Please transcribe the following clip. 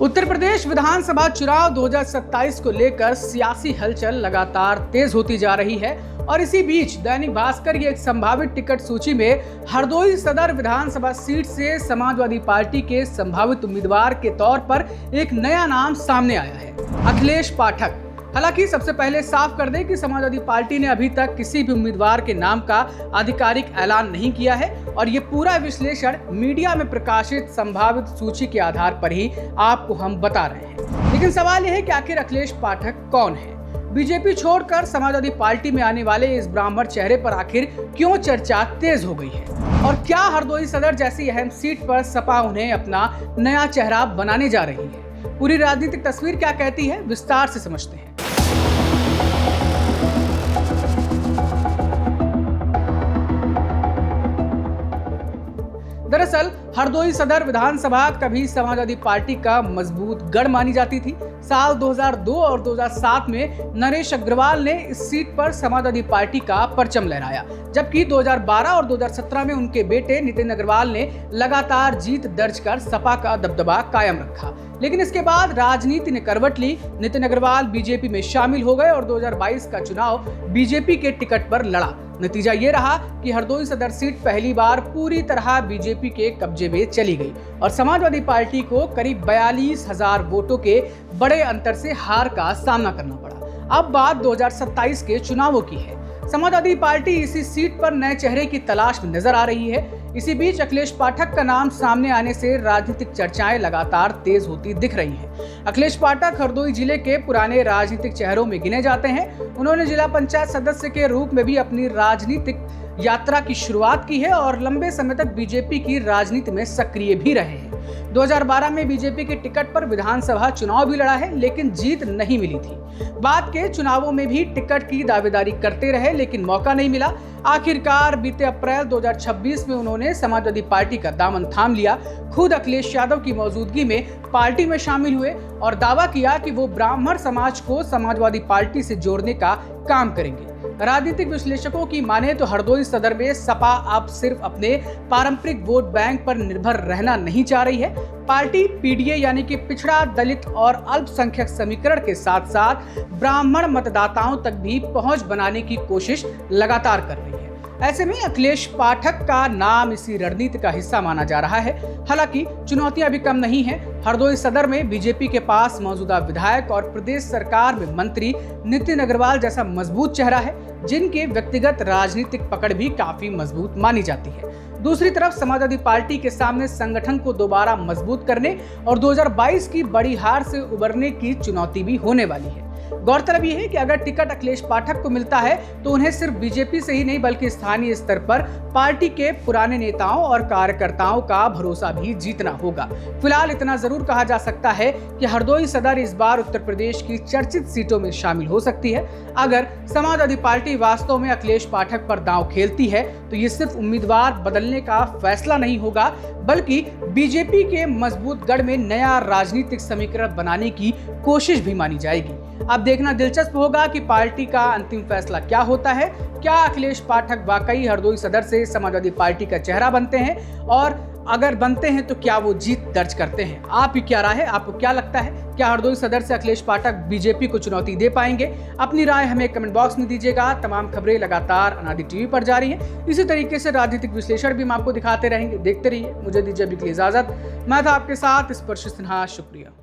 उत्तर प्रदेश विधानसभा चुनाव 2027 को लेकर सियासी हलचल लगातार तेज होती जा रही है और इसी बीच दैनिक भास्कर की एक संभावित टिकट सूची में हरदोई सदर विधानसभा सीट से समाजवादी पार्टी के संभावित उम्मीदवार के तौर पर एक नया नाम सामने आया है, अखिलेश पाठक। हालांकि सबसे पहले साफ कर दें कि समाजवादी पार्टी ने अभी तक किसी भी उम्मीदवार के नाम का आधिकारिक ऐलान नहीं किया है और ये पूरा विश्लेषण मीडिया में प्रकाशित संभावित सूची के आधार पर ही आपको हम बता रहे हैं। लेकिन सवाल यह है कि आखिर अखिलेश पाठक कौन है? बीजेपी छोड़कर समाजवादी पार्टी में आने वाले इस ब्राह्मण चेहरे पर आखिर क्यों चर्चा तेज हो गई है और क्या हरदोई सदर जैसी अहम सीट पर सपा उन्हें अपना नया चेहरा बनाने जा रही है? पूरी राजनीतिक तस्वीर क्या कहती है, विस्तार से समझते हैं। दरअसल हरदोई सदर विधानसभा कभी समाजवादी पार्टी का मजबूत गढ़ मानी जाती थी। साल 2002 और 2007 में नरेश अग्रवाल ने इस सीट पर समाजवादी पार्टी का परचम लहराया, जबकि 2012 और 2017 में उनके बेटे नितिन अग्रवाल ने लगातार जीत दर्ज कर सपा का दबदबा कायम रखा। लेकिन इसके बाद राजनीति ने करवट ली। नितिन अग्रवाल बीजेपी में शामिल हो गए और 2022 का चुनाव बीजेपी के टिकट पर लड़ा। नतीजा ये रहा कि हरदोई सदर सीट पहली बार पूरी तरह बीजेपी के कब्जे में चली गई और समाजवादी पार्टी को करीब 42,000 वोटों के बड़े अंतर से हार का सामना करना पड़ा। अब बात 2027 के चुनावों की है। समाजवादी पार्टी इसी सीट पर नए चेहरे की तलाश में नजर आ रही है। इसी बीच अखिलेश पाठक का नाम सामने आने से राजनीतिक चर्चाएं लगातार तेज होती दिख रही हैं। अखिलेश पाठक हरदोई जिले के पुराने राजनीतिक चेहरों में गिने जाते हैं। उन्होंने जिला पंचायत सदस्य के रूप में भी अपनी राजनीतिक यात्रा की शुरुआत की है और लंबे समय तक बीजेपी की राजनीति में सक्रिय भी रहे हैं। 2012 में बीजेपी के टिकट पर विधानसभा चुनाव भी लड़ा है, लेकिन जीत नहीं मिली थी। बाद के चुनावों में भी टिकट की दावेदारी करते रहे, लेकिन मौका नहीं मिला। आखिरकार बीते अप्रैल 2026 में उन्होंने समाजवादी पार्टी का दामन थाम लिया। खुद अखिलेश यादव की मौजूदगी में पार्टी में शामिल हुए और दावा किया कि वो ब्राह्मण समाज को समाजवादी पार्टी से जोड़ने का काम करेंगे। राजनीतिक विश्लेषकों की माने तो हरदोई सदर में सपा अब सिर्फ अपने पारंपरिक वोट बैंक पर निर्भर रहना नहीं चाह रही है। पार्टी पीडीए यानी कि पिछड़ा, दलित और अल्पसंख्यक समीकरण के साथ साथ ब्राह्मण मतदाताओं तक भी पहुंच बनाने की कोशिश लगातार कर रही है। ऐसे में अखिलेश पाठक का नाम इसी रणनीति का हिस्सा माना जा रहा है। हालांकि चुनौतियां भी कम नहीं हैं। हरदोई सदर में बीजेपी के पास मौजूदा विधायक और प्रदेश सरकार में मंत्री नितिन अग्रवाल जैसा मजबूत चेहरा है, जिनके व्यक्तिगत राजनीतिक पकड़ भी काफी मजबूत मानी जाती है। दूसरी तरफ समाजवादी पार्टी के सामने संगठन को दोबारा मजबूत करने और 2022 की बड़ी हार से उबरने की चुनौती भी होने वाली है। गौरतलब यह है कि अगर टिकट अखिलेश पाठक को मिलता है तो उन्हें सिर्फ बीजेपी से ही नहीं बल्कि स्थानीय स्तर पर पार्टी के पुराने नेताओं और कार्यकर्ताओं का भरोसा भी जीतना होगा। फिलहाल इतना जरूर कहा जा सकता है कि हरदोई सदर इस बार उत्तर प्रदेश की चर्चित सीटों में शामिल हो सकती है। अगर समाजवादी पार्टी वास्तव में अखिलेश पाठक पर दांव खेलती है तो ये सिर्फ उम्मीदवार बदलने का फैसला नहीं होगा, बल्कि बीजेपी के मजबूत गढ़ में नया राजनीतिक समीकरण बनाने की कोशिश भी मानी जाएगी। अब देखना दिलचस्प होगा कि पार्टी का अंतिम फैसला क्या होता है। क्या अखिलेश पाठक वाकई हरदोई सदर से समाजवादी पार्टी का चेहरा बनते हैं और अगर बनते हैं तो क्या वो जीत दर्ज करते हैं? आप ही क्या राय है? आपको क्या लगता है? क्या हरदोई सदर से अखिलेश पाठक बीजेपी को चुनौती दे पाएंगे? अपनी राय हमें कमेंट बॉक्स में दीजिएगा। तमाम खबरें लगातार अनादि टीवी पर जारी हैं। इसी तरीके से राजनीतिक विश्लेषण भी हम आपको दिखाते रहेंगे। देखते रहिए। मुझे दीजिए अभी के लिए इजाजत। मैं था आपके साथ स्पर्श सिन्हा। शुक्रिया।